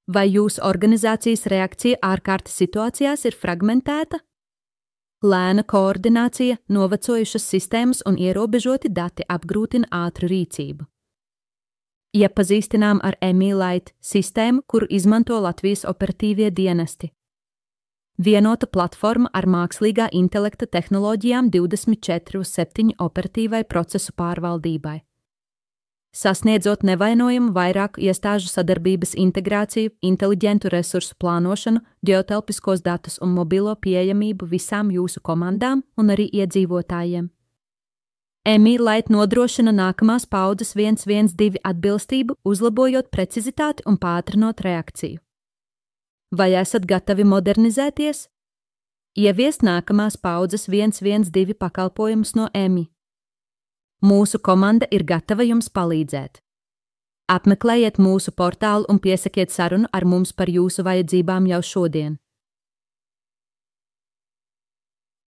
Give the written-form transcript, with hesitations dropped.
Vai jūsu organizācijas reakcija ārkārtas situācijās ir fragmentēta? Lēna koordinācija, novecojušas sistēmas un ierobežoti dati apgrūtina ātru rīcību. Iepazīstinām ar EMI-Lite sistēmu, kuru izmanto Latvijas operatīvie dienesti. Vienota platforma ar mākslīgā intelekta tehnoloģijām 24/7 operatīvai procesu pārvaldībai. Sasniedzot nevainojumu vairāku iestāžu sadarbības integrāciju, inteliģentu resursu plānošanu, ģeotelpiskos datus un mobilo pieejamību visām jūsu komandām un arī iedzīvotājiem. EMI-Lite nodrošina nākamās paudzes 112 atbilstību, uzlabojot precizitāti un pātrinot reakciju. Vai esat gatavi modernizēties? Ieviest nākamās paudzes 112 pakalpojumus no EMI. Mūsu komanda ir gatava jums palīdzēt. Apmeklējiet mūsu portālu un piesakiet sarunu ar mums par jūsu vajadzībām jau šodien.